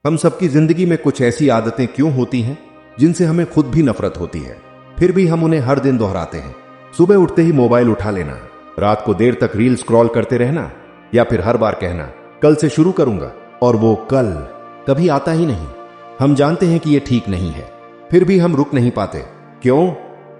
हम सबकी जिंदगी में कुछ ऐसी आदतें क्यों होती हैं जिनसे हमें खुद भी नफरत होती है, फिर भी हम उन्हें हर दिन दोहराते हैं। सुबह उठते ही मोबाइल उठा लेना, रात को देर तक रील स्क्रॉल करते रहना, या फिर हर बार कहना कल से शुरू करूंगा, और वो कल कभी आता ही नहीं। हम जानते हैं कि ये ठीक नहीं है, फिर भी हम रुक नहीं पाते। क्यों?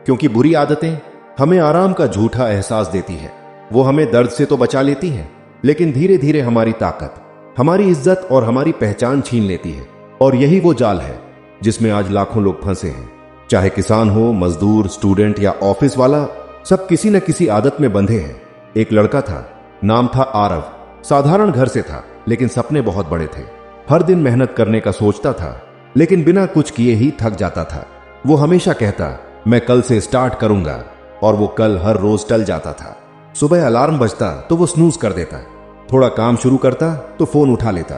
क्योंकि बुरी आदतें हमें आराम का झूठा एहसास देती है। वो हमें दर्द से तो बचा लेती हैं, लेकिन धीरे धीरे हमारी ताकत, हमारी इज्जत और हमारी पहचान छीन लेती है। और यही वो जाल है जिसमें आज लाखों लोग फंसे हैं। चाहे किसान हो, मजदूर, स्टूडेंट या ऑफिस वाला, सब किसी न किसी आदत में बंधे हैं। एक लड़का था, नाम था आरव। साधारण घर से था, लेकिन सपने बहुत बड़े थे। हर दिन मेहनत करने का सोचता था, लेकिन बिना कुछ किए ही थक जाता था। वो हमेशा कहता, मैं कल से स्टार्ट करूंगा, और वो कल हर रोज टल जाता था। सुबह अलार्म बजता तो वो स्नूज कर देता, थोड़ा काम शुरू करता तो फोन उठा लेता,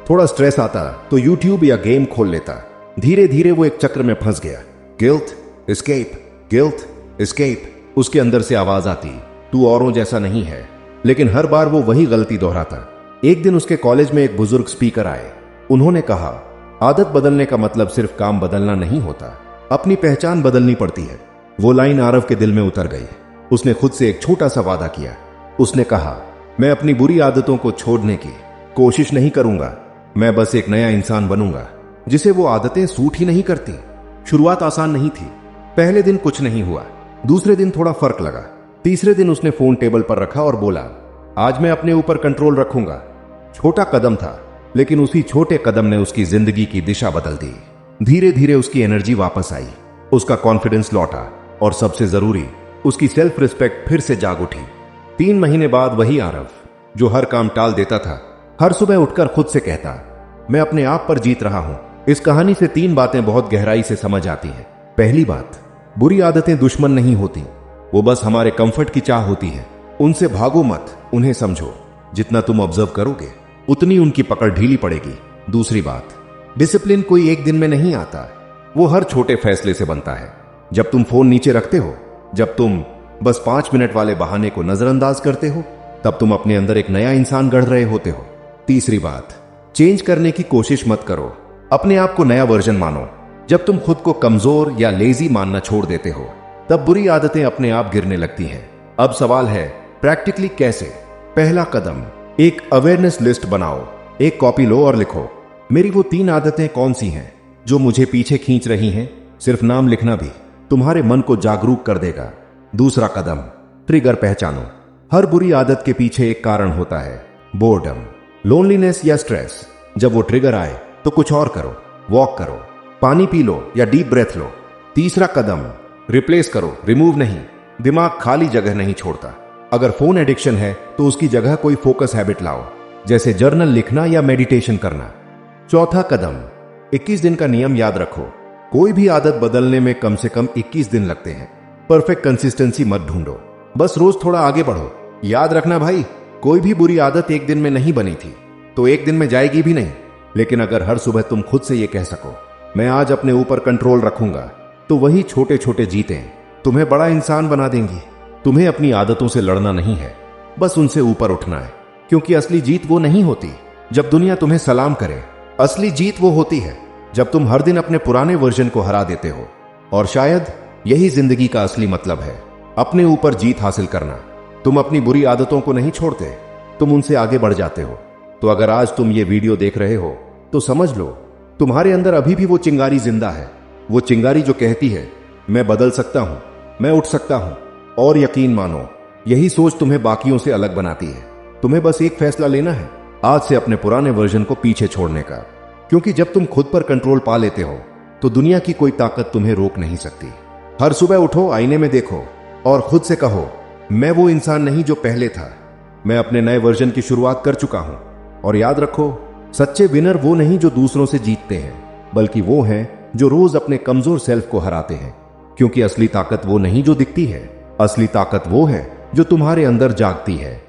थोड़ा स्ट्रेस आता तो यूट्यूब या गेम खोल लेता। धीरे धीरे वो एक चक्र में फंस गया। Guilt, escape, guilt, escape. उसके अंदर से आवाज आती, तू औरों जैसा नहीं है, लेकिन हर बार वो वही गलती दोहराता। एक दिन उसके कॉलेज में एक बुजुर्ग स्पीकर आए। उन्होंने कहा, आदत बदलने का मतलब सिर्फ काम बदलना नहीं होता, अपनी पहचान बदलनी पड़ती है। वो लाइन आरव के दिल में उतर गई। उसने खुद से एक छोटा सा वादा किया। उसने कहा, मैं अपनी बुरी आदतों को छोड़ने की कोशिश नहीं करूंगा, मैं बस एक नया इंसान बनूंगा जिसे वो आदतें सूट ही नहीं करती। शुरुआत आसान नहीं थी। पहले दिन कुछ नहीं हुआ, दूसरे दिन थोड़ा फर्क लगा, तीसरे दिन उसने फोन टेबल पर रखा और बोला, आज मैं अपने ऊपर कंट्रोल रखूंगा। छोटा कदम था, लेकिन उसी छोटे कदम ने उसकी जिंदगी की दिशा बदल दी। धीरे धीरे उसकी एनर्जी वापस आई, उसका कॉन्फिडेंस लौटा, और सबसे जरूरी, उसकी सेल्फ रिस्पेक्ट फिर से जाग उठी। 3 महीने बाद वही आरव, जो हर काम टाल देता था, हर सुबह उठकर खुद से कहता, मैं अपने आप पर जीत रहा हूं। इस कहानी से 3 बातें बहुत गहराई से समझ आती हैं। पहली बात, बुरी आदतें दुश्मन नहीं होती, वो बस हमारे कंफर्ट की चाह होती है। उनसे भागो मत, उन्हें समझो। जितना तुम ऑब्जर्व करोगे, उतनी उनकी पकड़ ढीली पड़ेगी। दूसरी बात, डिसिप्लिन कोई एक दिन में नहीं आता, वो हर छोटे फैसले से बनता है। जब तुम फोन नीचे रखते हो, जब तुम बस 5 मिनट वाले बहाने को नजरअंदाज करते हो, तब तुम अपने अंदर एक नया इंसान गढ़ रहे होते हो। तीसरी बात, चेंज करने की कोशिश मत करो, अपने आप को नया वर्जन मानो। जब तुम खुद को कमजोर या लेजी मानना छोड़ देते हो, तब बुरी आदतें अपने आप गिरने लगती हैं। अब सवाल है, प्रैक्टिकली कैसे? पहला कदम, एक अवेयरनेस लिस्ट बनाओ। एक कॉपी लो और लिखो, मेरी वो 3 आदतें कौन सी हैं जो मुझे पीछे खींच रही हैं। सिर्फ नाम लिखना भी तुम्हारे मन को जागरूक कर देगा। दूसरा कदम, ट्रिगर पहचानो। हर बुरी आदत के पीछे एक कारण होता है, बोर्डम, लोनलीनेस या स्ट्रेस। जब वो ट्रिगर आए तो कुछ और करो, वॉक करो, पानी पी लो या डीप ब्रेथ लो। तीसरा कदम, रिप्लेस करो, रिमूव नहीं। दिमाग खाली जगह नहीं छोड़ता। अगर फोन एडिक्शन है तो उसकी जगह कोई फोकस हैबिट लाओ, जैसे जर्नल लिखना या मेडिटेशन करना। चौथा कदम, 21 दिन का नियम याद रखो। कोई भी आदत बदलने में कम से कम 21 दिन लगते हैं। परफेक्ट कंसिस्टेंसी मत ढूंढो, बस रोज थोड़ा आगे बढ़ो। याद रखना भाई, कोई भी बुरी आदत एक दिन में नहीं बनी थी, तो एक दिन में जाएगी भी नहीं। लेकिन अगर हर सुबह तुम खुद से ये कह सको, मैं आज अपने ऊपर कंट्रोल रखूंगा, तो वही छोटे छोटे जीतें तुम्हें बड़ा इंसान बना देंगी। तुम्हें अपनी आदतों से लड़ना नहीं है, बस उनसे ऊपर उठना है। क्योंकि असली जीत वो नहीं होती जब दुनिया तुम्हें सलाम करे। असली जीत वो होती है जब तुम हर दिन अपने पुराने वर्जन को हरा देते हो। और शायद यही जिंदगी का असली मतलब है, अपने ऊपर जीत हासिल करना। तुम अपनी बुरी आदतों को नहीं छोड़ते, तुम उनसे आगे बढ़ जाते हो। तो अगर आज तुम ये वीडियो देख रहे हो, तो समझ लो, तुम्हारे अंदर अभी भी वो चिंगारी जिंदा है। वो चिंगारी जो कहती है, मैं बदल सकता हूं, मैं उठ सकता हूं। और यकीन मानो, यही सोच तुम्हें बाकियों से अलग बनाती है। तुम्हें बस एक फैसला लेना है, आज से अपने पुराने वर्जन को पीछे छोड़ने का। क्योंकि जब तुम खुद पर कंट्रोल पा लेते हो, तो दुनिया की कोई ताकत तुम्हें रोक नहीं सकती। हर सुबह उठो, आईने में देखो और खुद से कहो, मैं वो इंसान नहीं जो पहले था, मैं अपने नए वर्जन की शुरुआत कर चुका हूं। और याद रखो, सच्चे विनर वो नहीं जो दूसरों से जीतते हैं, बल्कि वो हैं जो रोज अपने कमजोर सेल्फ को हराते हैं। क्योंकि असली ताकत वो नहीं जो दिखती है, असली ताकत वो है जो तुम्हारे अंदर जागती है।